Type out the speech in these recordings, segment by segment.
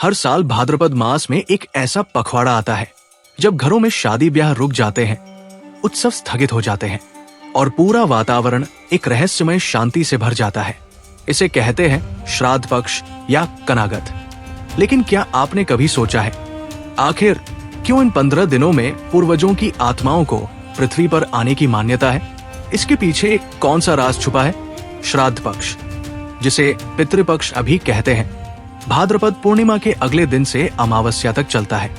हर साल भाद्रपद मास में एक ऐसा पखवाड़ा आता है जब घरों में शादी ब्याह रुक जाते हैं, उत्सव स्थगित हो जाते हैं और पूरा वातावरण एक रहस्यमय शांति से भर जाता है। इसे कहते हैं श्राद्ध पक्ष या कनागत। लेकिन क्या आपने कभी सोचा है आखिर क्यों इन 15 दिनों में पूर्वजों की आत्माओं को पृथ्वी पर आने की मान्यता है? इसके पीछे कौन सा राज छुपा है? श्राद्ध पक्ष, जिसे पितृपक्ष अभी कहते हैं, भाद्रपद पूर्णिमा के अगले दिन से अमावस्या तक चलता है।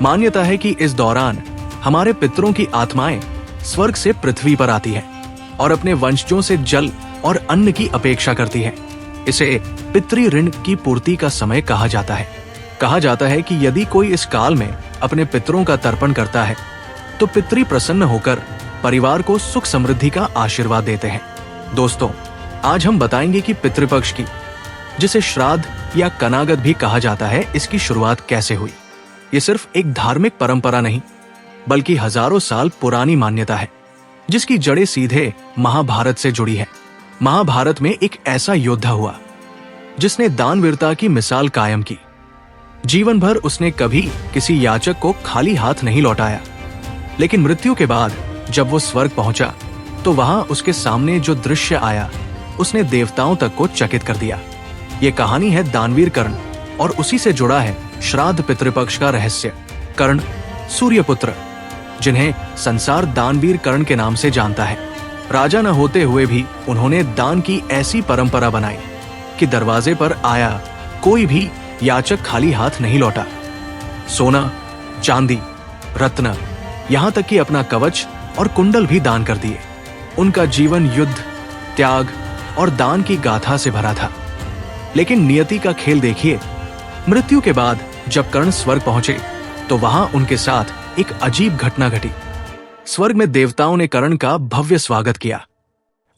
मान्यता है कि इस दौरान हमारे पितरों की आत्माएं स्वर्ग से पृथ्वी पर आती है और अपने वंशजों से जल और अन्न की अपेक्षा करती है। इसे पितृ ऋण की पूर्ति का समय कहा जाता है। कहा जाता है कि यदि कोई इस काल में अपने पितरों का तर्पण करता है तो पितृ प्रसन्न होकर परिवार को सुख समृद्धि का आशीर्वाद देते हैं। दोस्तों, आज हम बताएंगे कि पितृपक्ष की, जिसे श्राद्ध या कनागत भी कहा जाता है, इसकी शुरुआत कैसे हुई। ये सिर्फ एक धार्मिक परंपरा नहीं, बल्कि हजारों साल पुरानी मान्यता है जिसकी जड़ें सीधे महाभारत से जुड़ी है। महाभारत में एक ऐसा योद्धा हुआ जिसने दानवीरता की मिसाल कायम की। जीवन भर उसने कभी किसी याचक को खाली हाथ नहीं लौटाया, लेकिन मृत्यु के बाद जब वो स्वर्ग पहुंचा तो वहां उसके सामने जो दृश्य आया उसने देवताओं तक को चकित कर दिया। ये कहानी है दानवीर कर्ण और उसी से जुड़ा है श्राद्ध पितृपक्ष का रहस्य। कर्ण सूर्यपुत्र, जिन्हें संसार दानवीर कर्ण के नाम से जानता है, राजा न होते हुए भी उन्होंने दान की ऐसी परंपरा बनाई कि दरवाजे पर आया कोई भी याचक खाली हाथ नहीं लौटा। सोना, चांदी, रत्न, यहाँ तक कि अपना कवच और कुंडल भी दान कर दिए। उनका जीवन युद्ध, त्याग और दान की गाथा से भरा था। लेकिन नियति का खेल देखिए, मृत्यु के बाद जब कर्ण स्वर्ग पहुंचे तो वहां उनके साथ एक अजीब घटना घटी। स्वर्ग में देवताओं ने कर्ण का भव्य स्वागत किया।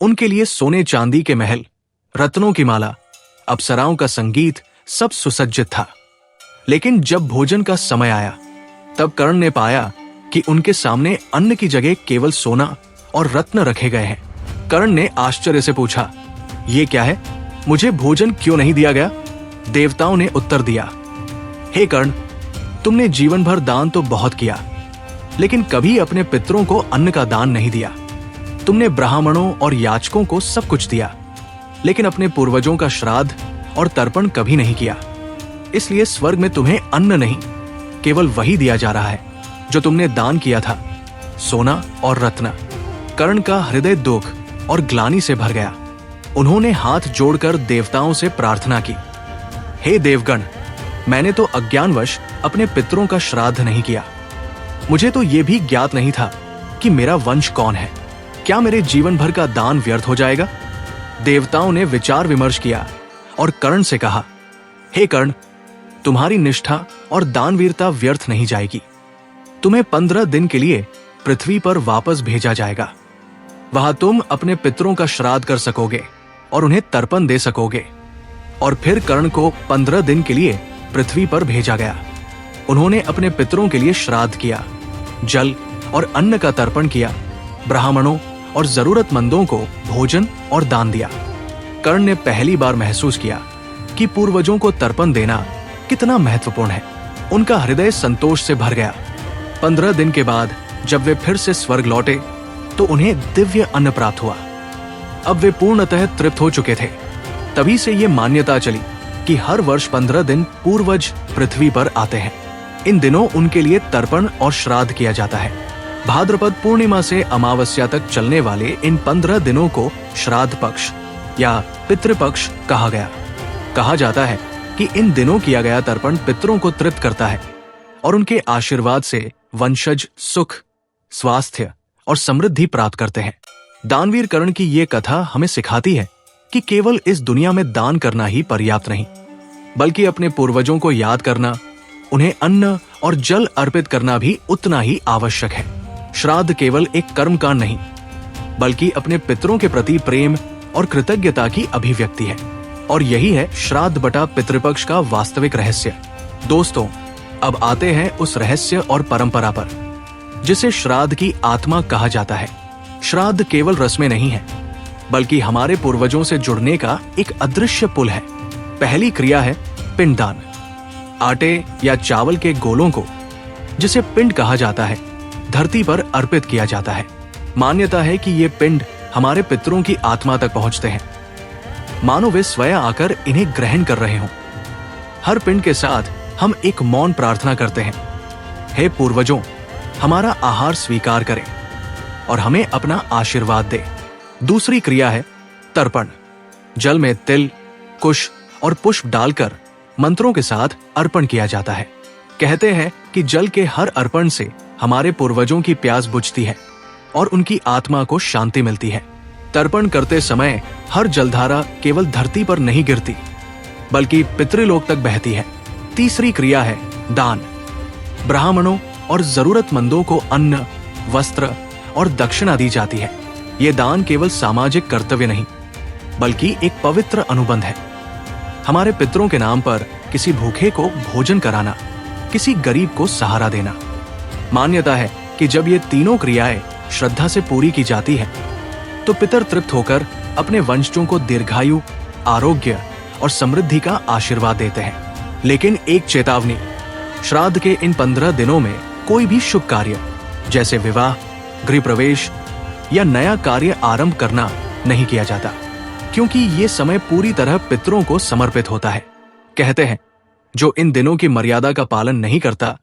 उनके लिए सोने चांदी के महल, रत्नों की माला, अप्सराओं का संगीत, सब सुसज्जित था। लेकिन जब भोजन का समय आया तब कर्ण ने पाया कि उनके सामने अन्न की जगह केवल सोना और रत्न रखे गए हैं। कर्ण ने आश्चर्य से पूछा, ये क्या है? मुझे भोजन क्यों नहीं दिया गया? देवताओं ने उत्तर दिया, हे कर्ण, तुमने जीवन भर दान तो बहुत किया, लेकिन कभी अपने पितरों को अन्न का दान नहीं दिया। तुमने ब्राह्मणों और याचकों को सब कुछ दिया, लेकिन अपने पूर्वजों का श्राद्ध और तर्पण कभी नहीं किया। इसलिए स्वर्ग में तुम्हें अन्न नहीं, केवल वही दिया जा रहा है जो तुमने दान किया था, सोना और रत्न। कर्ण का हृदय दुख और ग्लानि से भर गया। उन्होंने हाथ जोड़कर देवताओं से प्रार्थना की, हे देवगण, मैंने तो अज्ञानवश अपने पितरों का श्राद्ध नहीं किया। मुझे तो ये भी ज्ञात नहीं था कि मेरा वंश कौन है। क्या मेरे जीवन भर का दान व्यर्थ हो जाएगा? देवताओं ने विचार विमर्श किया और कर्ण से कहा, हे कर्ण, तुम्हारी निष्ठा और दानवीरता व्यर्थ नहीं जाएगी। तुम्हें 15 दिन के लिए पृथ्वी पर वापस भेजा जाएगा। वहां तुम अपने पितरों का श्राद्ध कर सकोगे और उन्हें तर्पण दे सकोगे। और फिर कर्ण को 15 दिन के लिए पृथ्वी पर भेजा गया। उन्होंने अपने पितरों के लिए श्राद्ध किया, जल और अन्न का तर्पण किया, ब्राह्मणों और जरूरतमंदों को भोजन और दान दिया। कर्ण ने पहली बार महसूस किया कि पूर्वजों को तर्पण देना कितना महत्वपूर्ण है। उनका हृदय संतोष से भर गया। 15 दिन के बाद जब वे फिर से स्वर्ग लौटे तो उन्हें दिव्य अन्न प्राप्त हुआ। अब वे पूर्णतः तृप्त हो चुके थे। तभी से ये मान्यता चली कि हर वर्ष 15 दिन पूर्वज पृथ्वी पर आते हैं। इन दिनों उनके लिए तर्पण और श्राद्ध किया जाता है। भाद्रपद पूर्णिमा से अमावस्या तक चलने वाले इन 15 दिनों को श्राद्ध पक्ष या पितृपक्ष कहा गया। कहा जाता है कि इन दिनों किया गया तर्पण पितरों को तृप्त करता है और उनके आशीर्वाद से वंशज सुख, स्वास्थ्य और समृद्धि प्राप्त करते हैं। दानवीर कर्ण की ये कथा हमें सिखाती है कि केवल इस दुनिया में दान करना ही पर्याप्त नहीं, बल्कि अपने पूर्वजों को याद करना, उन्हें अन्न और जल अर्पित करना भी उतना ही आवश्यक है। श्राद्ध केवल एक कर्मकांड नहीं, बल्कि अपने पितरों के प्रति प्रेम और कृतज्ञता की अभिव्यक्ति है। और यही है श्राद्ध बटा पितृपक्ष का वास्तविक रहस्य। दोस्तों, अब आते हैं उस रहस्य और परंपरा पर जिसे श्राद्ध की आत्मा कहा जाता है। श्राद्ध केवल रस्में नहीं है, बल्कि हमारे पूर्वजों से जुड़ने का एक अदृश्य पुल है। पहली क्रिया है पिंडदान। आटे या चावल के गोलों को, जिसे पिंड कहा जाता है, धरती पर अर्पित किया जाता है। मान्यता है कि ये पिंड हमारे पितरों की आत्मा तक पहुंचते हैं, मानो वे स्वयं आकर इन्हें ग्रहण कर रहे हों। हर पिंड के साथ हम एक मौन प्रार्थना करते हैं, हे पूर्वजों, हमारा आहार स्वीकार करें और हमें अपना आशीर्वाद दे। दूसरी क्रिया है तर्पण। जल में तिल, कुश और पुष्प डालकर मंत्रों के साथ अर्पण किया जाता है। कहते हैं कि जल के हर अर्पण से हमारे पूर्वजों की प्यास बुझती है और उनकी आत्मा को शांति मिलती है। तर्पण करते समय हर जलधारा केवल धरती पर नहीं गिरती, बल्कि पितृलोक तक बहती है। तीसरी क्रिया है दान। ब्राह्मणों और जरूरतमंदों को अन्न, वस्त्र और दक्षिणा दी जाती है। ये दान केवल सामाजिक कर्तव्य नहीं, बल्कि एक पवित्र अनुबंध है। हमारे पितरों के नाम पर किसी भूखे को भोजन कराना, किसी गरीब को सहारा देना। मान्यता है कि जब ये तीनों क्रियाएं श्रद्धा से पूरी की जाती है, तो पितर तृप्त होकर अपने वंशजों को दीर्घायु, आरोग्य और समृद्धि का आशीर्वाद देते हैं। लेकिन एक चेतावनी, श्राद्ध के इन 15 दिनों में कोई भी शुभ कार्य जैसे विवाह, गृह प्रवेश या नया कार्य आरंभ करना नहीं किया जाता, क्योंकि ये समय पूरी तरह पितरों को समर्पित होता है। कहते हैं, जो इन दिनों की मर्यादा का पालन नहीं करता,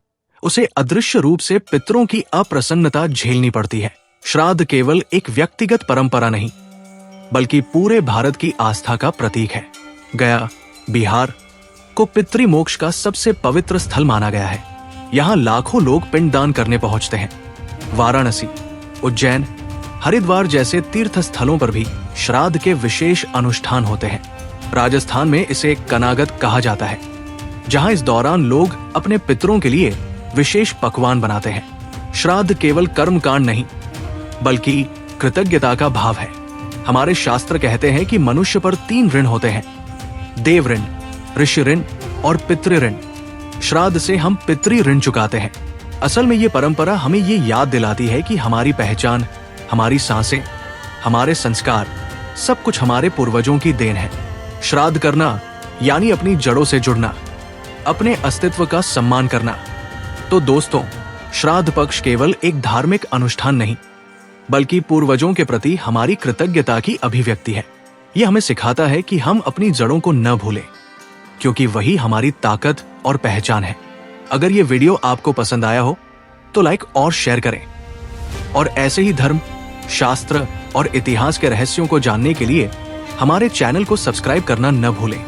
उसे अदृश्य रूप से पितरों की अप्रसन्नता झेलनी पड़ती है। श्राद्ध केवल एक व्यक्तिगत परंपरा नहीं, बल्कि पूरे भारत की आस्था का प्रतीक है। गया, बिहार को पितृमोक्ष का सबसे पवित्र स्थल माना गया है। यहाँ लाखों लोग पिंडदान करने पहुंचते हैं। वाराणसी, उज्जैन, हरिद्वार जैसे तीर्थ स्थलों पर भी श्राद्ध के विशेष अनुष्ठान होते हैं। राजस्थान में इसे कनागत कहा जाता है, जहां इस दौरान लोग अपने पितरों के लिए विशेष पकवान बनाते हैं। श्राद्ध केवल कर्मकांड नहीं, बल्कि कृतज्ञता का भाव है। हमारे शास्त्र कहते हैं कि मनुष्य पर 3 ऋण होते हैं, देव ऋण, ऋषि ऋण और पितृ ऋण। श्राद्ध से हम पितृ ऋण चुकाते हैं। असल में ये परंपरा हमें ये याद दिलाती है कि हमारी पहचान, हमारी सांसें, हमारे संस्कार, सब कुछ हमारे पूर्वजों की देन है। श्राद्ध करना यानी अपनी जड़ों से जुड़ना, अपने अस्तित्व का सम्मान करना। तो दोस्तों, श्राद्ध पक्ष केवल एक धार्मिक अनुष्ठान नहीं, बल्कि पूर्वजों के प्रति हमारी कृतज्ञता की अभिव्यक्ति है। यह हमें सिखाता है कि हम अपनी जड़ों को न भूलें, क्योंकि वही हमारी ताकत और पहचान है। अगर ये वीडियो आपको पसंद आया हो तो लाइक और शेयर करें, और ऐसे ही धर्म, शास्त्र और इतिहास के रहस्यों को जानने के लिए हमारे चैनल को सब्सक्राइब करना न भूलें।